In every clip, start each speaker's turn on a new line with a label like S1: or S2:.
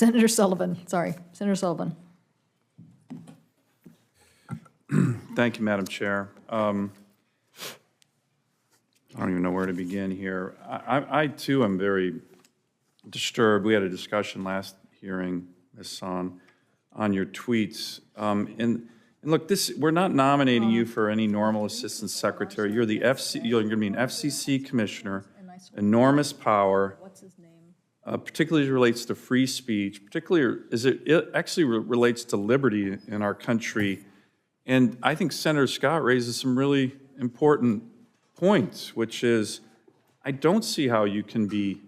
S1: Senator Sullivan, sorry, Senator Sullivan.
S2: Thank you, Madam Chair. I don't even know where to begin here. I too am very disturbed. We had a discussion last hearing, Ms. Sohn, on your tweets. And look, we're not nominating you for any normal assistant secretary. You're the you're going to be an FCC commissioner, enormous power.
S1: What's his name?
S2: Particularly as it relates to free speech, particularly as it actually relates to liberty in our country. And I think Senator Scott raises some really important points, which is, I don't see how you can be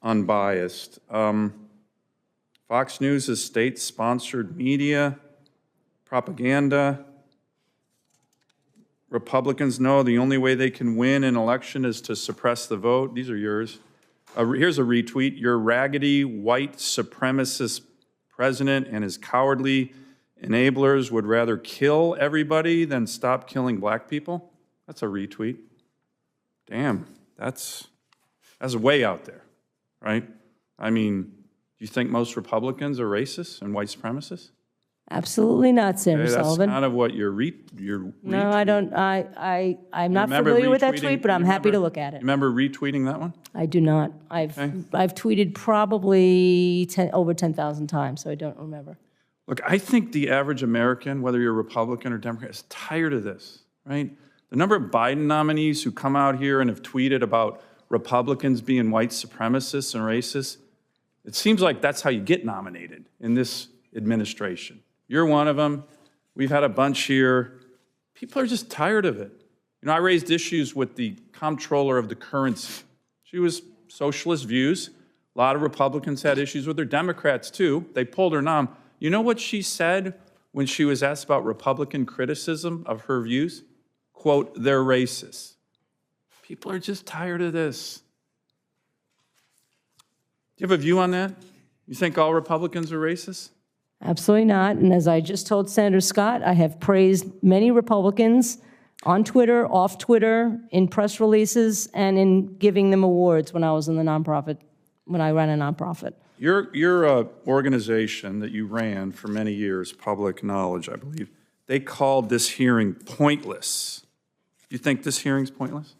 S2: unbiased. Fox News is state-sponsored media, propaganda. Republicans know the only way they can win an election is to suppress the vote. These are yours. Here's a retweet. Your raggedy white supremacist president and his cowardly enablers would rather kill everybody than stop killing black people. That's a retweet. Damn, that's way out there, right? I mean, do you think most Republicans are racist and white supremacists?
S3: Absolutely not, Senator Sullivan.
S2: That's kind of what you're
S3: No, I don't. I'm not familiar with that tweet, but I'm happy to look at it.
S2: Remember retweeting that one?
S3: I do not. I've tweeted probably over 10,000 times, so I don't remember.
S2: Look, I think the average American, whether you're Republican or Democrat, is tired of this, right? The number of Biden nominees who come out here and have tweeted about Republicans being white supremacists and racists, it seems like that's how you get nominated in this administration. You're one of them. We've had a bunch here. People are just tired of it. You know, I raised issues with the comptroller of the currency. She was socialist views. A lot of Republicans had issues with her. Democrats, too. They pulled her nom. You know what she said when she was asked about Republican criticism of her views? Quote, they're racist. People are just tired of this. Do you have a view on that? You think all Republicans are racist?
S3: Absolutely not. And as I just told Senator Scott, I have praised many Republicans on Twitter, off Twitter, in press releases, and in giving them awards when I was in the nonprofit, when I ran a nonprofit.
S2: Your organization that you ran for many years, Public Knowledge, I believe, they called this hearing pointless. Do you think this hearing's pointless?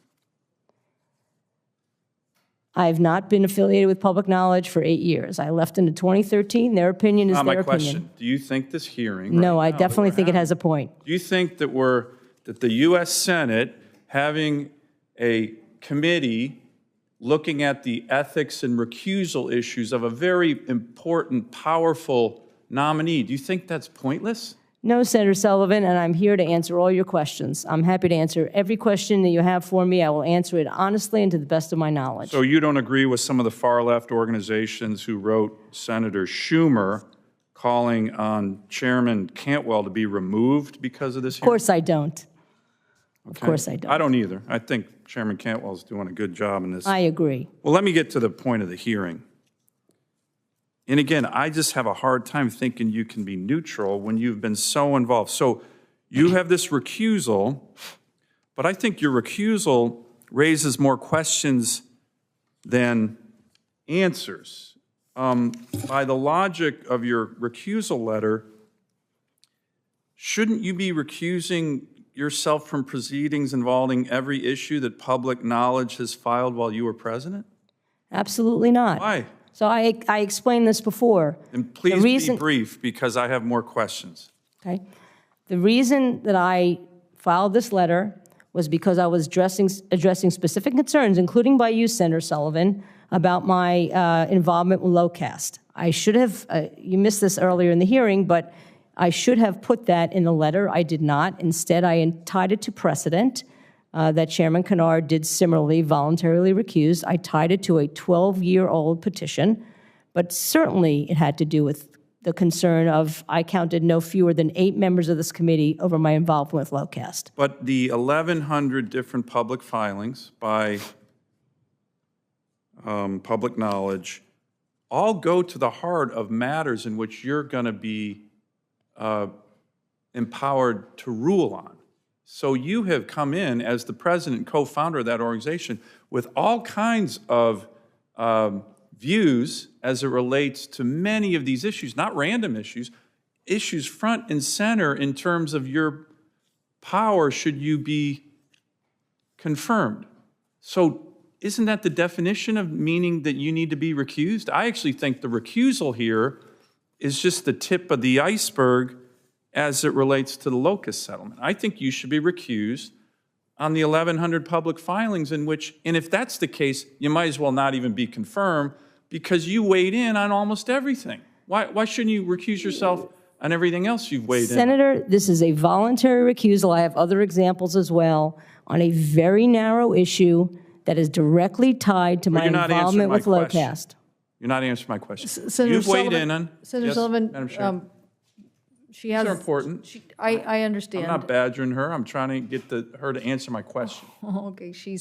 S3: I have not been affiliated with Public Knowledge for 8 years. I left in 2013. Their opinion is their opinion.
S2: My question, do you think this hearing...
S3: No, I definitely think it has a point.
S2: Do you think that that the U.S. Senate having a committee looking at the ethics and recusal issues of a very important, powerful nominee, do you think that's pointless?
S3: No, Senator Sullivan, and I'm here to answer all your questions. I'm happy to answer every question that you have for me. I will answer it honestly and to the best of my knowledge.
S2: So you don't agree with some of the far-left organizations who wrote Senator Schumer calling on Chairman Cantwell to be removed because of this hearing?
S3: Of course I don't. Okay. Of course I don't.
S2: I don't either. I think Chairman Cantwell's doing a good job in this.
S3: I agree.
S2: Well, let me get to the point of the hearing. And again, I just have a hard time thinking you can be neutral when you've been so involved. So you have this recusal, but I think your recusal raises more questions than answers. By the logic of your recusal letter, shouldn't you be recusing yourself from proceedings involving every issue that Public Knowledge has filed while you were president?
S3: Absolutely not.
S2: Why?
S3: So I explained this before.
S2: And please be brief, because I have more questions.
S3: Okay. The reason that I filed this letter was because I was addressing specific concerns, including by you, Senator Sullivan, about my involvement with low caste. I should have, you missed this earlier in the hearing, but I should have put that in the letter. I did not. Instead, I tied it to precedent. That Chairman Kennard did similarly voluntarily recuse. I tied it to a 12-year-old petition, but certainly it had to do with the concern of I counted no fewer than 8 members of this committee over my involvement with low caste.
S2: But the 1,100 different public filings by Public Knowledge all go to the heart of matters in which you're going to be empowered to rule on. So you have come in as the president and co-founder of that organization with all kinds of views as it relates to many of these issues, not random issues, issues front and center in terms of your power should you be confirmed. So isn't that the definition of meaning that you need to be recused? I actually think the recusal here is just the tip of the iceberg as it relates to the locust settlement. I think you should be recused on the 1,100 public filings in which, and if that's the case, you might as well not even be confirmed because you weighed in on almost everything. Why shouldn't you recuse yourself on everything else you've weighed in?
S3: Senator, this is a voluntary recusal. I have other examples as well on a very narrow issue that is directly tied to my
S2: you're not answering
S3: involvement
S2: my
S3: with
S2: question.
S3: LOCAST.
S2: You're not answering my question.
S1: Senator
S2: You've weighed
S1: Sullivan-
S2: in on.
S1: Senator
S2: Yes,
S1: Sullivan,
S2: Madam Chair.
S1: She has.
S2: These are important.
S1: I
S2: I'm
S1: understand.
S2: not badgering her. I'm trying to get her to answer my question.
S1: Okay, she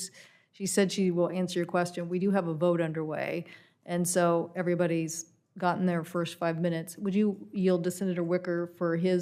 S1: said she will answer your question. We do have a vote underway, and so everybody's gotten their first 5 minutes. Would you yield to Senator Wicker for his